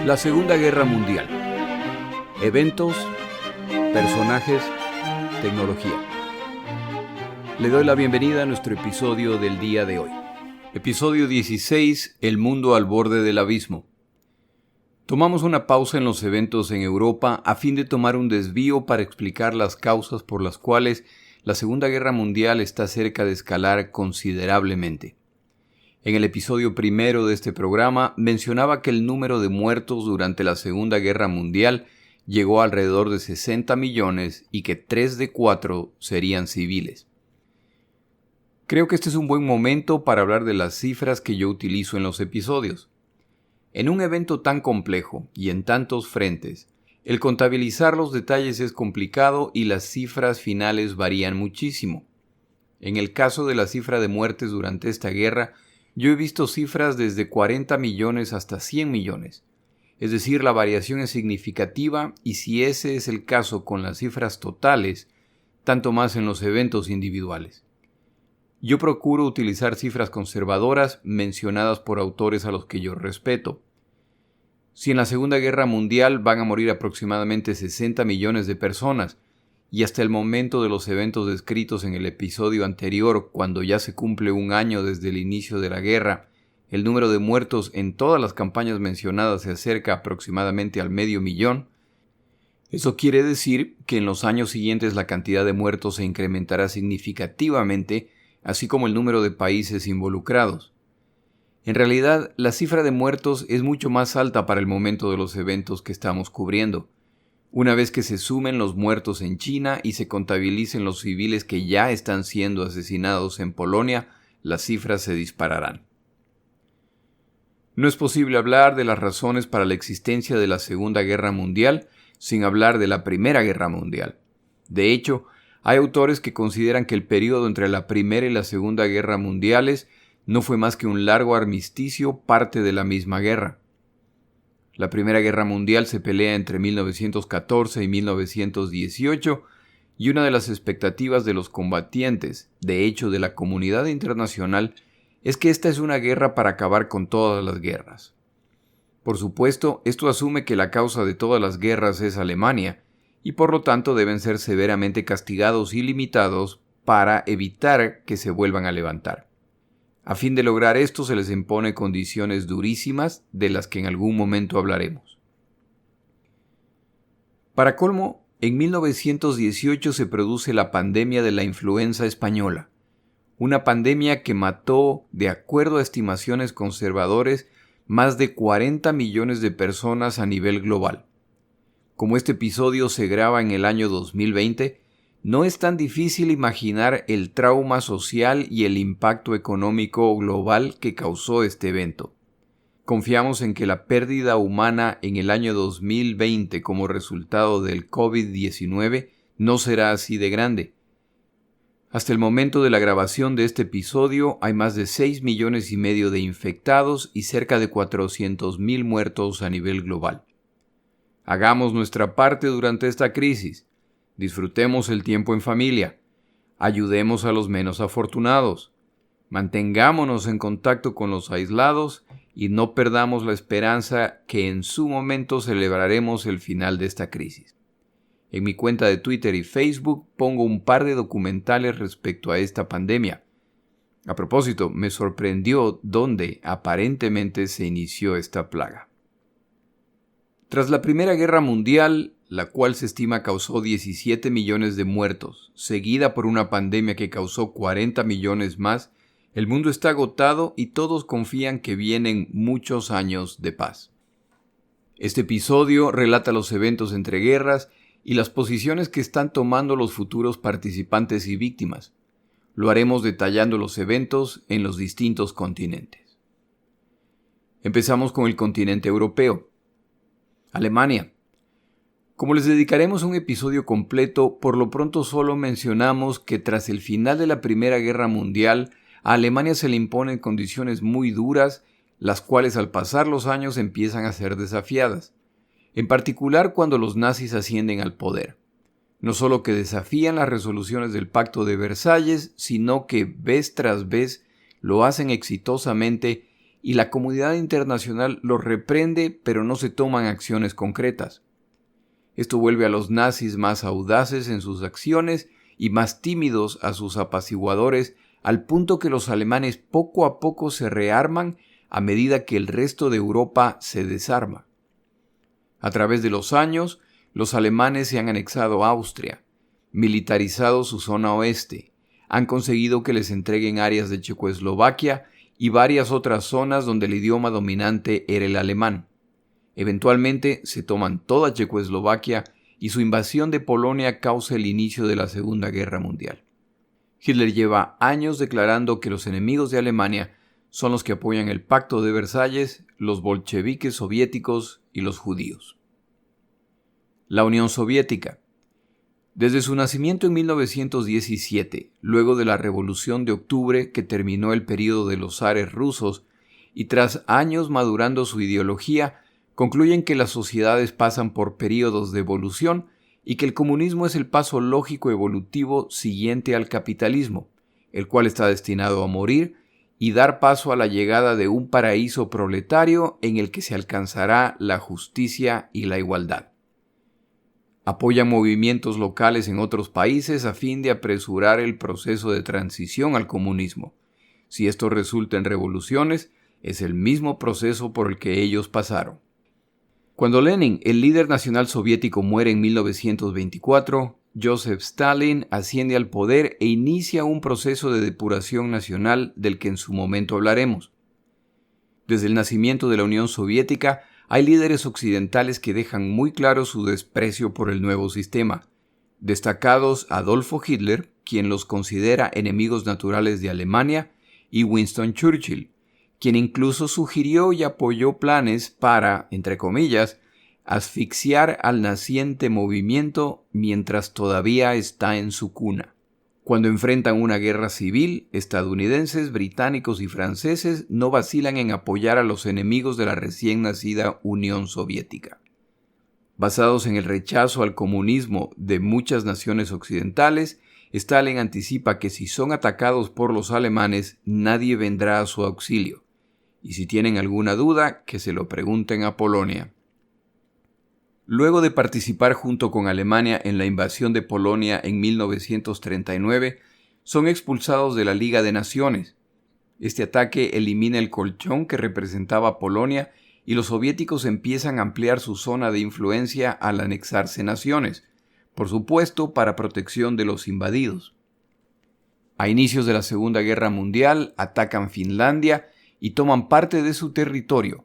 La Segunda Guerra Mundial. Eventos, personajes, tecnología. Le doy la bienvenida a nuestro episodio del día de hoy. Episodio 16, El mundo al borde del abismo. Tomamos una pausa en los eventos en Europa a fin de tomar un desvío para explicar las causas por las cuales la Segunda Guerra Mundial está cerca de escalar considerablemente. En el episodio primero de este programa mencionaba que el número de muertos durante la Segunda Guerra Mundial llegó a alrededor de 60 millones y que 3 de 4 serían civiles. Creo que este es un buen momento para hablar de las cifras que yo utilizo en los episodios. En un evento tan complejo y en tantos frentes, el contabilizar los detalles es complicado y las cifras finales varían muchísimo. En el caso de la cifra de muertes durante esta guerra, yo he visto cifras desde 40 millones hasta 100 millones. Es decir, la variación es significativa y si ese es el caso con las cifras totales, tanto más en los eventos individuales. Yo procuro utilizar cifras conservadoras mencionadas por autores a los que yo respeto. Si en la Segunda Guerra Mundial van a morir aproximadamente 60 millones de personas, y hasta el momento de los eventos descritos en el episodio anterior, cuando ya se cumple un año desde el inicio de la guerra, el número de muertos en todas las campañas mencionadas se acerca aproximadamente al 500.000, eso quiere decir que en los años siguientes la cantidad de muertos se incrementará significativamente, así como el número de países involucrados. En realidad, la cifra de muertos es mucho más alta para el momento de los eventos que estamos cubriendo. Una vez que se sumen los muertos en China y se contabilicen los civiles que ya están siendo asesinados en Polonia, las cifras se dispararán. No es posible hablar de las razones para la existencia de la Segunda Guerra Mundial sin hablar de la Primera Guerra Mundial. De hecho, hay autores que consideran que el periodo entre la Primera y la Segunda Guerra Mundiales no fue más que un largo armisticio, parte de la misma guerra. La Primera Guerra Mundial se pelea entre 1914 y 1918 y una de las expectativas de los combatientes, de hecho de la comunidad internacional, es que esta es una guerra para acabar con todas las guerras. Por supuesto, esto asume que la causa de todas las guerras es Alemania y por lo tanto deben ser severamente castigados y limitados para evitar que se vuelvan a levantar. A fin de lograr esto se les impone condiciones durísimas de las que en algún momento hablaremos. Para colmo, en 1918 se produce la pandemia de la influenza española, una pandemia que mató, de acuerdo a estimaciones conservadores, más de 40 millones de personas a nivel global. Como este episodio se graba en el año 2020, no es tan difícil imaginar el trauma social y el impacto económico global que causó este evento. Confiamos en que la pérdida humana en el año 2020 como resultado del COVID-19 no será así de grande. Hasta el momento de la grabación de este episodio hay más de 6,5 millones de infectados y cerca de 400,000 muertos a nivel global. Hagamos nuestra parte durante esta crisis. Disfrutemos el tiempo en familia, ayudemos a los menos afortunados, mantengámonos en contacto con los aislados y no perdamos la esperanza que en su momento celebraremos el final de esta crisis. En mi cuenta de Twitter y Facebook pongo un par de documentales respecto a esta pandemia. A propósito, me sorprendió dónde aparentemente se inició esta plaga. Tras la Primera Guerra Mundial, la cual se estima causó 17 millones de muertos, seguida por una pandemia que causó 40 millones más, el mundo está agotado y todos confían que vienen muchos años de paz. Este episodio relata los eventos entre guerras y las posiciones que están tomando los futuros participantes y víctimas. Lo haremos detallando los eventos en los distintos continentes. Empezamos con el continente europeo. Alemania. Como les dedicaremos un episodio completo, por lo pronto solo mencionamos que tras el final de la Primera Guerra Mundial, a Alemania se le imponen condiciones muy duras, las cuales al pasar los años empiezan a ser desafiadas, en particular cuando los nazis ascienden al poder. No solo que desafían las resoluciones del Pacto de Versalles, sino que vez tras vez lo hacen exitosamente y la comunidad internacional los reprende, pero no se toman acciones concretas. Esto vuelve a los nazis más audaces en sus acciones y más tímidos a sus apaciguadores, al punto que los alemanes poco a poco se rearman a medida que el resto de Europa se desarma. A través de los años, los alemanes se han anexado a Austria, militarizado su zona oeste, han conseguido que les entreguen áreas de Checoslovaquia y varias otras zonas donde el idioma dominante era el alemán. Eventualmente se toman toda Checoslovaquia y su invasión de Polonia causa el inicio de la Segunda Guerra Mundial. Hitler lleva años declarando que los enemigos de Alemania son los que apoyan el Pacto de Versalles, los bolcheviques soviéticos y los judíos. La Unión Soviética. Desde su nacimiento en 1917, luego de la Revolución de Octubre que terminó el período de los zares rusos, y tras años madurando su ideología, concluyen que las sociedades pasan por períodos de evolución y que el comunismo es el paso lógico evolutivo siguiente al capitalismo, el cual está destinado a morir y dar paso a la llegada de un paraíso proletario en el que se alcanzará la justicia y la igualdad. Apoya movimientos locales en otros países a fin de apresurar el proceso de transición al comunismo. Si esto resulta en revoluciones, es el mismo proceso por el que ellos pasaron. Cuando Lenin, el líder nacional soviético, muere en 1924, Joseph Stalin asciende al poder e inicia un proceso de depuración nacional del que en su momento hablaremos. Desde el nacimiento de la Unión Soviética, hay líderes occidentales que dejan muy claro su desprecio por el nuevo sistema, destacados Adolfo Hitler, quien los considera enemigos naturales de Alemania, y Winston Churchill, quien incluso sugirió y apoyó planes para, entre comillas, asfixiar al naciente movimiento mientras todavía está en su cuna. Cuando enfrentan una guerra civil, estadounidenses, británicos y franceses no vacilan en apoyar a los enemigos de la recién nacida Unión Soviética. Basados en el rechazo al comunismo de muchas naciones occidentales, Stalin anticipa que si son atacados por los alemanes, nadie vendrá a su auxilio, y si tienen alguna duda, que se lo pregunten a Polonia. Luego de participar junto con Alemania en la invasión de Polonia en 1939, son expulsados de la Liga de Naciones. Este ataque elimina el colchón que representaba Polonia y los soviéticos empiezan a ampliar su zona de influencia al anexarse naciones, por supuesto para protección de los invadidos. A inicios de la Segunda Guerra Mundial atacan Finlandia y toman parte de su territorio,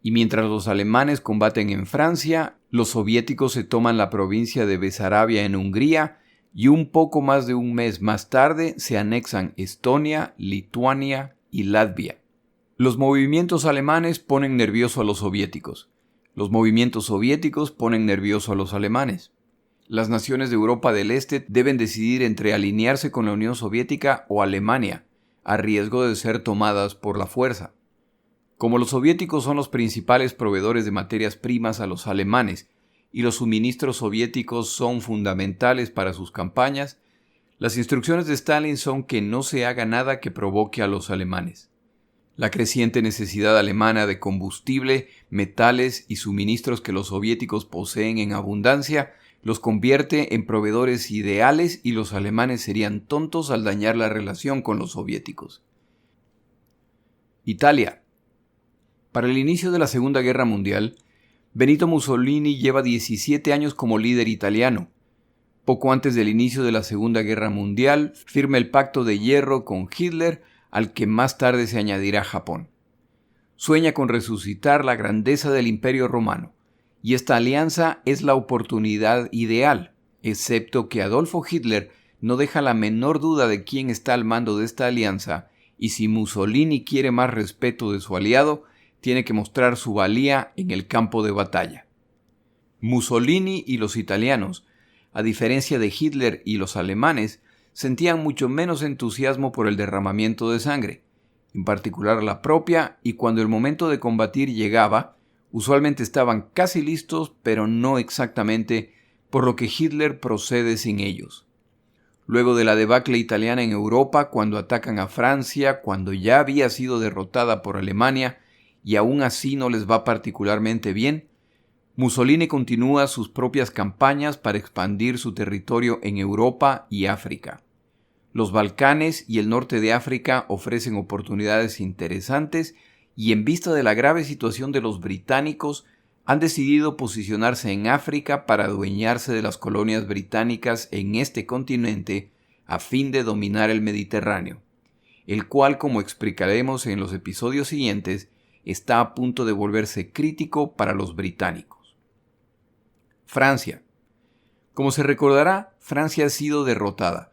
y mientras los alemanes combaten en Francia, los soviéticos se toman la provincia de Besarabia en Hungría y un poco más de un mes más tarde se anexan Estonia, Lituania y Latvia. Los movimientos alemanes ponen nervioso a los soviéticos. Los movimientos soviéticos ponen nervioso a los alemanes. Las naciones de Europa del Este deben decidir entre alinearse con la Unión Soviética o Alemania, a riesgo de ser tomadas por la fuerza. Como los soviéticos son los principales proveedores de materias primas a los alemanes y los suministros soviéticos son fundamentales para sus campañas, las instrucciones de Stalin son que no se haga nada que provoque a los alemanes. La creciente necesidad alemana de combustible, metales y suministros que los soviéticos poseen en abundancia los convierte en proveedores ideales y los alemanes serían tontos al dañar la relación con los soviéticos. Italia. Para el inicio de la Segunda Guerra Mundial, Benito Mussolini lleva 17 años como líder italiano. Poco antes del inicio de la Segunda Guerra Mundial, firma el Pacto de Hierro con Hitler, al que más tarde se añadirá Japón. Sueña con resucitar la grandeza del Imperio Romano, y esta alianza es la oportunidad ideal, excepto que Adolfo Hitler no deja la menor duda de quién está al mando de esta alianza, y si Mussolini quiere más respeto de su aliado, tiene que mostrar su valía en el campo de batalla. Mussolini y los italianos, a diferencia de Hitler y los alemanes, sentían mucho menos entusiasmo por el derramamiento de sangre, en particular la propia, y cuando el momento de combatir llegaba, usualmente estaban casi listos, pero no exactamente, por lo que Hitler procede sin ellos. Luego de la debacle italiana en Europa, cuando atacan a Francia, cuando ya había sido derrotada por Alemania y aún así no les va particularmente bien, Mussolini continúa sus propias campañas para expandir su territorio en Europa y África. Los Balcanes y el norte de África ofrecen oportunidades interesantes y en vista de la grave situación de los británicos, han decidido posicionarse en África para adueñarse de las colonias británicas en este continente a fin de dominar el Mediterráneo, el cual, como explicaremos en los episodios siguientes, está a punto de volverse crítico para los británicos. Francia. Como se recordará, Francia ha sido derrotada,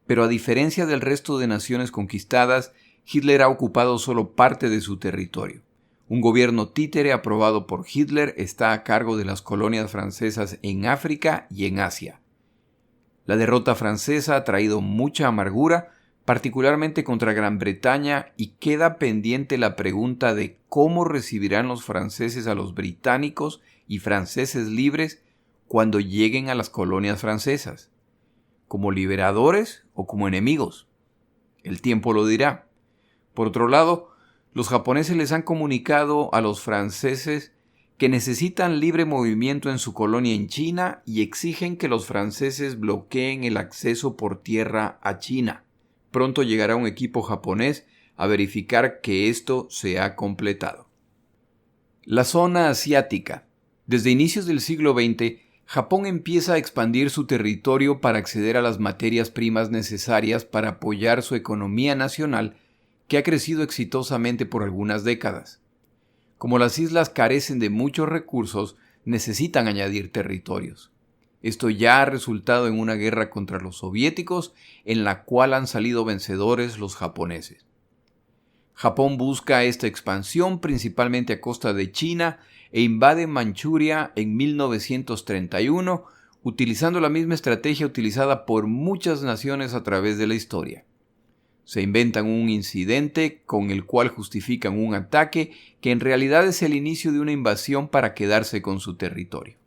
pero a diferencia del resto de naciones conquistadas, Hitler ha ocupado solo parte de su territorio. Un gobierno títere aprobado por Hitler está a cargo de las colonias francesas en África y en Asia. La derrota francesa ha traído mucha amargura, particularmente contra Gran Bretaña, y queda pendiente la pregunta de cómo recibirán los franceses a los británicos y franceses libres cuando lleguen a las colonias francesas. ¿Como liberadores o como enemigos? El tiempo lo dirá. Por otro lado, los japoneses les han comunicado a los franceses que necesitan libre movimiento en su colonia en China y exigen que los franceses bloqueen el acceso por tierra a China. Pronto llegará un equipo japonés a verificar que esto se ha completado. La zona asiática. Desde inicios del siglo XX, Japón empieza a expandir su territorio para acceder a las materias primas necesarias para apoyar su economía nacional, que ha crecido exitosamente por algunas décadas. Como las islas carecen de muchos recursos, necesitan añadir territorios. Esto ya ha resultado en una guerra contra los soviéticos, en la cual han salido vencedores los japoneses. Japón busca esta expansión principalmente a costa de China e invade Manchuria en 1931, utilizando la misma estrategia utilizada por muchas naciones a través de la historia. Se inventan un incidente con el cual justifican un ataque que en realidad es el inicio de una invasión para quedarse con su territorio.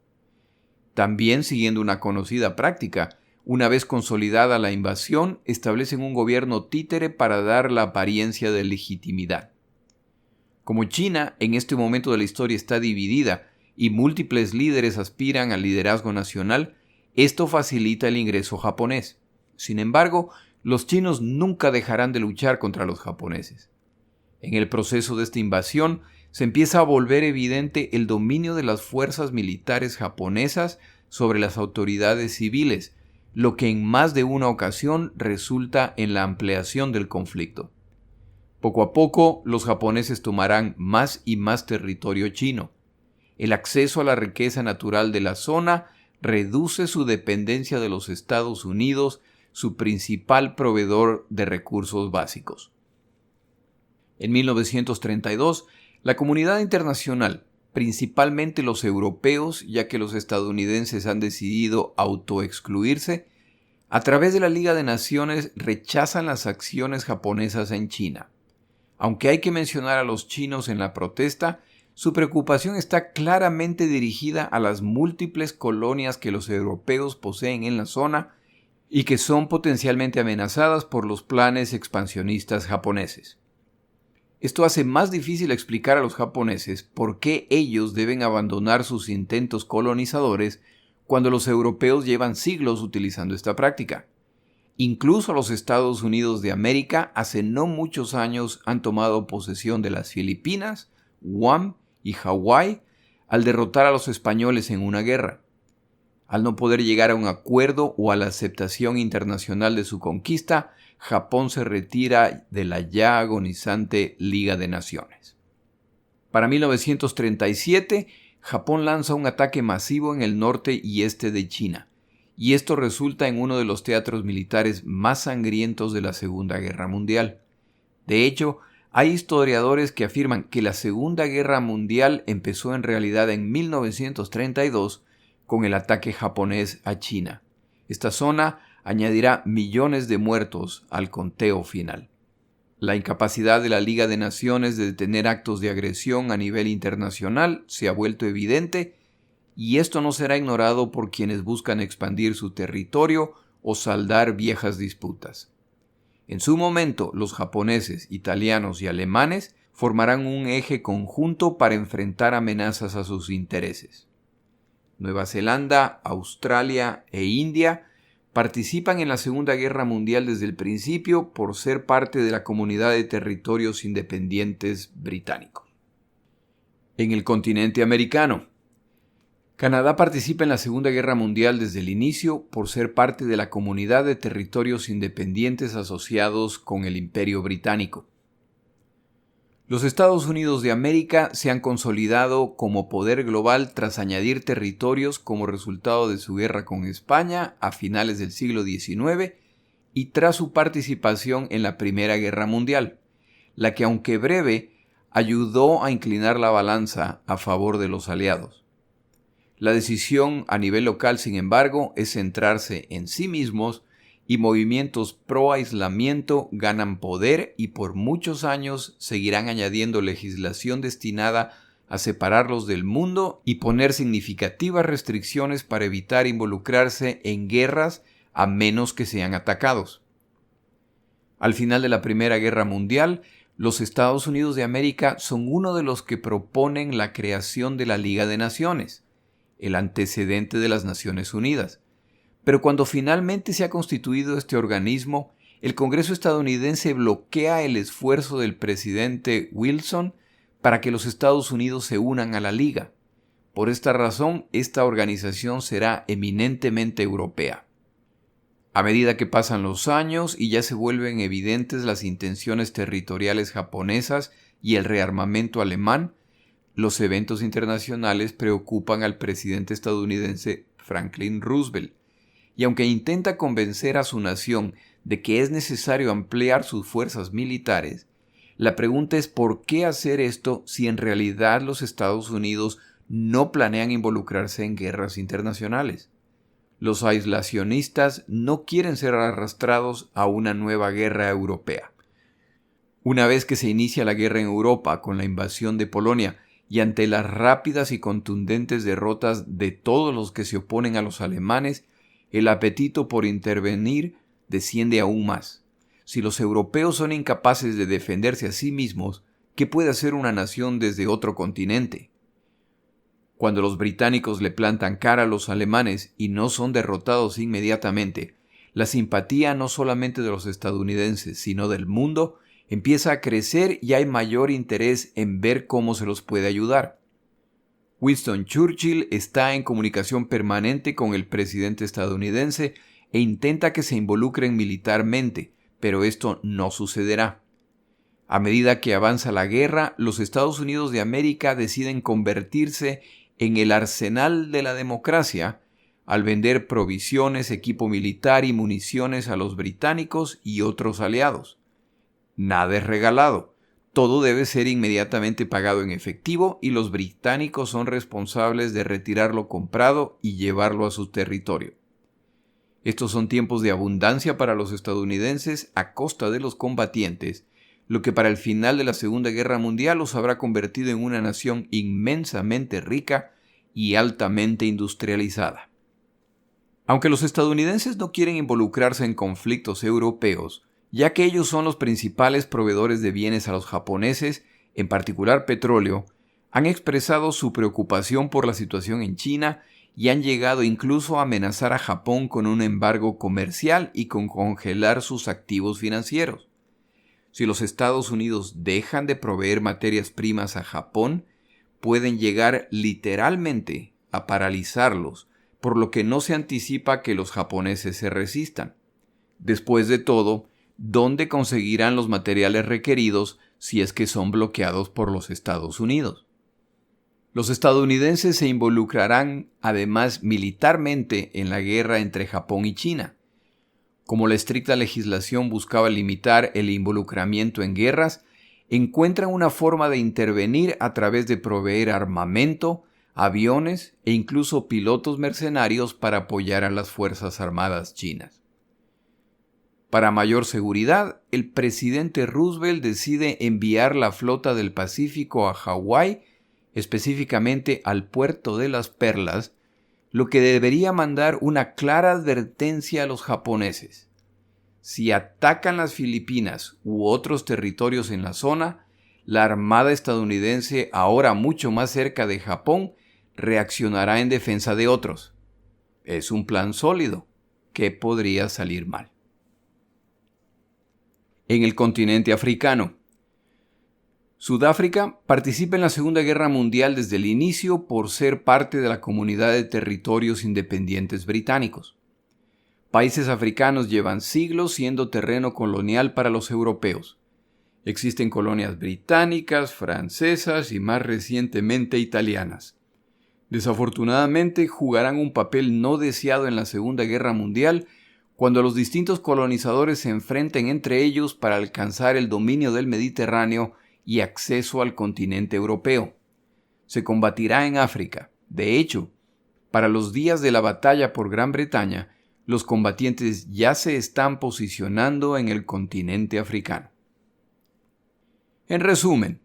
También, siguiendo una conocida práctica, una vez consolidada la invasión, establecen un gobierno títere para dar la apariencia de legitimidad. Como China en este momento de la historia está dividida y múltiples líderes aspiran al liderazgo nacional, esto facilita el ingreso japonés. Sin embargo, los chinos nunca dejarán de luchar contra los japoneses. En el proceso de esta invasión, se empieza a volver evidente el dominio de las fuerzas militares japonesas sobre las autoridades civiles, lo que en más de una ocasión resulta en la ampliación del conflicto. Poco a poco, los japoneses tomarán más y más territorio chino. El acceso a la riqueza natural de la zona reduce su dependencia de los Estados Unidos, su principal proveedor de recursos básicos. En 1932, la comunidad internacional, principalmente los europeos, ya que los estadounidenses han decidido autoexcluirse, a través de la Liga de Naciones rechazan las acciones japonesas en China. Aunque hay que mencionar a los chinos en la protesta, su preocupación está claramente dirigida a las múltiples colonias que los europeos poseen en la zona y que son potencialmente amenazadas por los planes expansionistas japoneses. Esto hace más difícil explicar a los japoneses por qué ellos deben abandonar sus intentos colonizadores cuando los europeos llevan siglos utilizando esta práctica. Incluso los Estados Unidos de América hace no muchos años han tomado posesión de las Filipinas, Guam y Hawái al derrotar a los españoles en una guerra. Al no poder llegar a un acuerdo o a la aceptación internacional de su conquista, Japón se retira de la ya agonizante Liga de Naciones. Para 1937, Japón lanza un ataque masivo en el norte y este de China, y esto resulta en uno de los teatros militares más sangrientos de la Segunda Guerra Mundial. De hecho, hay historiadores que afirman que la Segunda Guerra Mundial empezó en realidad en 1932 con el ataque japonés a China. Esta zona añadirá millones de muertos al conteo final. La incapacidad de la Liga de Naciones de detener actos de agresión a nivel internacional se ha vuelto evidente, y esto no será ignorado por quienes buscan expandir su territorio o saldar viejas disputas. En su momento, los japoneses, italianos y alemanes formarán un eje conjunto para enfrentar amenazas a sus intereses. Nueva Zelanda, Australia e India participan en la Segunda Guerra Mundial desde el principio por ser parte de la Comunidad de Territorios Independientes británicos. En el continente americano, Canadá participa en la Segunda Guerra Mundial desde el inicio por ser parte de la Comunidad de Territorios Independientes asociados con el Imperio Británico. Los Estados Unidos de América se han consolidado como poder global tras añadir territorios como resultado de su guerra con España a finales del siglo XIX y tras su participación en la Primera Guerra Mundial, la que, aunque breve, ayudó a inclinar la balanza a favor de los aliados. La decisión a nivel local, sin embargo, es centrarse en sí mismos y movimientos pro-aislamiento ganan poder y por muchos años seguirán añadiendo legislación destinada a separarlos del mundo y poner significativas restricciones para evitar involucrarse en guerras a menos que sean atacados. Al final de la Primera Guerra Mundial, los Estados Unidos de América son uno de los que proponen la creación de la Liga de Naciones, el antecedente de las Naciones Unidas. Pero cuando finalmente se ha constituido este organismo, el Congreso estadounidense bloquea el esfuerzo del presidente Wilson para que los Estados Unidos se unan a la Liga. Por esta razón, esta organización será eminentemente europea. A medida que pasan los años y ya se vuelven evidentes las intenciones territoriales japonesas y el rearmamento alemán, los eventos internacionales preocupan al presidente estadounidense Franklin Roosevelt. Y aunque intenta convencer a su nación de que es necesario ampliar sus fuerzas militares, la pregunta es ¿por qué hacer esto si en realidad los Estados Unidos no planean involucrarse en guerras internacionales? Los aislacionistas no quieren ser arrastrados a una nueva guerra europea. Una vez que se inicia la guerra en Europa con la invasión de Polonia y ante las rápidas y contundentes derrotas de todos los que se oponen a los alemanes, el apetito por intervenir desciende aún más. Si los europeos son incapaces de defenderse a sí mismos, ¿qué puede hacer una nación desde otro continente? Cuando los británicos le plantan cara a los alemanes y no son derrotados inmediatamente, la simpatía no solamente de los estadounidenses, sino del mundo, empieza a crecer y hay mayor interés en ver cómo se los puede ayudar. Winston Churchill está en comunicación permanente con el presidente estadounidense e intenta que se involucren militarmente, pero esto no sucederá. A medida que avanza la guerra, los Estados Unidos de América deciden convertirse en el arsenal de la democracia al vender provisiones, equipo militar y municiones a los británicos y otros aliados. Nada es regalado. Todo debe ser inmediatamente pagado en efectivo y los británicos son responsables de retirar lo comprado y llevarlo a su territorio. Estos son tiempos de abundancia para los estadounidenses a costa de los combatientes, lo que para el final de la Segunda Guerra Mundial los habrá convertido en una nación inmensamente rica y altamente industrializada. Aunque los estadounidenses no quieren involucrarse en conflictos europeos, ya que ellos son los principales proveedores de bienes a los japoneses, en particular petróleo, han expresado su preocupación por la situación en China y han llegado incluso a amenazar a Japón con un embargo comercial y con congelar sus activos financieros. Si los Estados Unidos dejan de proveer materias primas a Japón, pueden llegar literalmente a paralizarlos, por lo que no se anticipa que los japoneses se resistan. Después de todo, ¿dónde conseguirán los materiales requeridos si es que son bloqueados por los Estados Unidos? Los estadounidenses se involucrarán además militarmente en la guerra entre Japón y China. Como la estricta legislación buscaba limitar el involucramiento en guerras, encuentran una forma de intervenir a través de proveer armamento, aviones e incluso pilotos mercenarios para apoyar a las Fuerzas Armadas chinas. Para mayor seguridad, el presidente Roosevelt decide enviar la flota del Pacífico a Hawái, específicamente al puerto de Las Perlas, lo que debería mandar una clara advertencia a los japoneses. Si atacan las Filipinas u otros territorios en la zona, la Armada estadounidense, ahora mucho más cerca de Japón, reaccionará en defensa de otros. Es un plan sólido que podría salir mal. En el continente africano, Sudáfrica participa en la Segunda Guerra Mundial desde el inicio por ser parte de la Comunidad de Territorios Independientes Británicos. Países africanos llevan siglos siendo terreno colonial para los europeos. Existen colonias británicas, francesas y más recientemente italianas. Desafortunadamente jugarán un papel no deseado en la Segunda Guerra Mundial cuando los distintos colonizadores se enfrenten entre ellos para alcanzar el dominio del Mediterráneo y acceso al continente europeo. Se combatirá en África. De hecho, para los días de la batalla por Gran Bretaña, los combatientes ya se están posicionando en el continente africano. En resumen,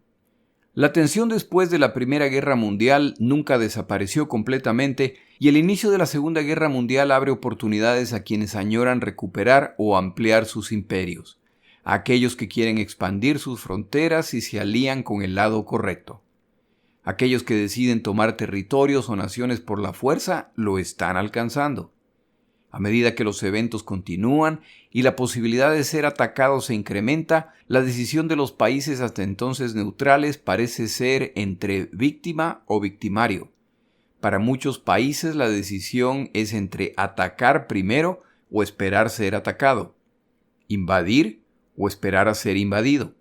la tensión después de la Primera Guerra Mundial nunca desapareció completamente y el inicio de la Segunda Guerra Mundial abre oportunidades a quienes añoran recuperar o ampliar sus imperios, a aquellos que quieren expandir sus fronteras y se alían con el lado correcto. Aquellos que deciden tomar territorios o naciones por la fuerza lo están alcanzando. A medida que los eventos continúan y la posibilidad de ser atacados se incrementa, la decisión de los países hasta entonces neutrales parece ser entre víctima o victimario. Para muchos países la decisión es entre atacar primero o esperar ser atacado, invadir o esperar a ser invadido.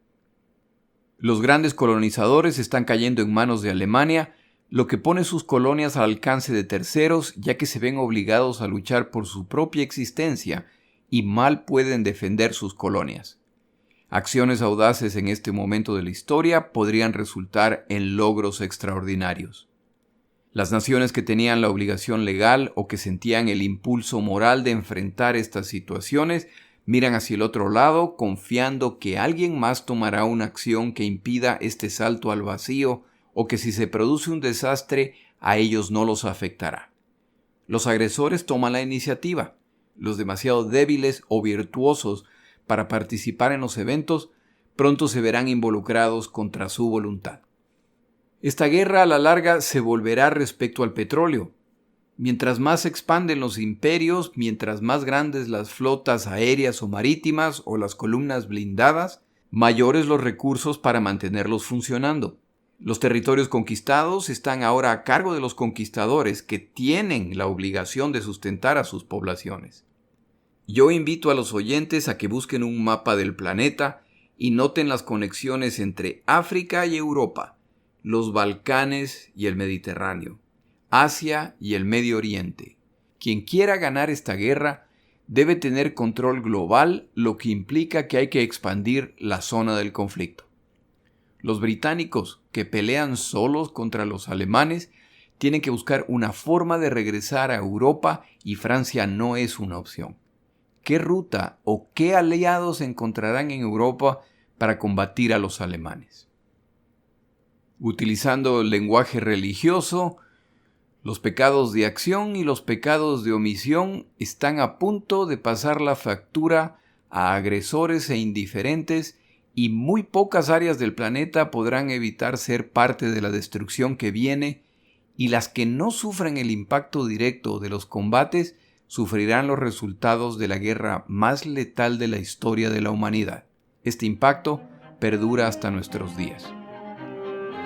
Los grandes colonizadores están cayendo en manos de Alemania, lo que pone sus colonias al alcance de terceros, ya que se ven obligados a luchar por su propia existencia y mal pueden defender sus colonias. Acciones audaces en este momento de la historia podrían resultar en logros extraordinarios. Las naciones que tenían la obligación legal o que sentían el impulso moral de enfrentar estas situaciones miran hacia el otro lado confiando que alguien más tomará una acción que impida este salto al vacío o que si se produce un desastre a ellos no los afectará. Los agresores toman la iniciativa. Los demasiado débiles o virtuosos para participar en los eventos pronto se verán involucrados contra su voluntad. Esta guerra a la larga se volverá respecto al petróleo. Mientras más se expanden los imperios, mientras más grandes las flotas aéreas o marítimas o las columnas blindadas, mayores los recursos para mantenerlos funcionando. Los territorios conquistados están ahora a cargo de los conquistadores, que tienen la obligación de sustentar a sus poblaciones. Yo invito a los oyentes a que busquen un mapa del planeta y noten las conexiones entre África y Europa, los Balcanes y el Mediterráneo, Asia y el Medio Oriente. Quien quiera ganar esta guerra debe tener control global, lo que implica que hay que expandir la zona del conflicto. Los británicos, que pelean solos contra los alemanes, tienen que buscar una forma de regresar a Europa y Francia no es una opción. ¿Qué ruta o qué aliados encontrarán en Europa para combatir a los alemanes? Utilizando el lenguaje religioso, los pecados de acción y los pecados de omisión están a punto de pasar la factura a agresores e indiferentes y muy pocas áreas del planeta podrán evitar ser parte de la destrucción que viene y las que no sufren el impacto directo de los combates sufrirán los resultados de la guerra más letal de la historia de la humanidad. Este impacto perdura hasta nuestros días.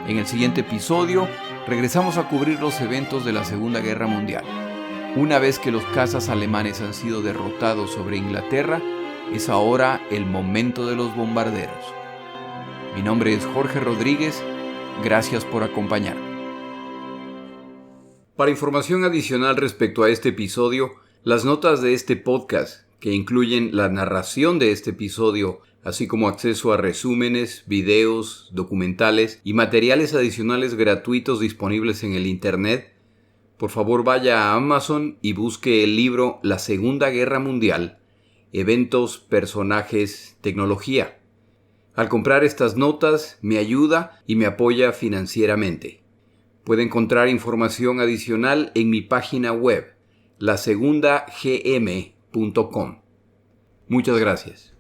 En el siguiente episodio, regresamos a cubrir los eventos de la Segunda Guerra Mundial. Una vez que los cazas alemanes han sido derrotados sobre Inglaterra, es ahora el momento de los bombarderos. Mi nombre es Jorge Rodríguez. Gracias por acompañarme. Para información adicional respecto a este episodio, las notas de este podcast, que incluyen la narración de este episodio, así como acceso a resúmenes, videos, documentales y materiales adicionales gratuitos disponibles en el Internet, por favor vaya a Amazon y busque el libro La Segunda Guerra Mundial, Eventos, Personajes, Tecnología. Al comprar estas notas me ayuda y me apoya financieramente. Puede encontrar información adicional en mi página web, lasegundagm.com. Muchas gracias.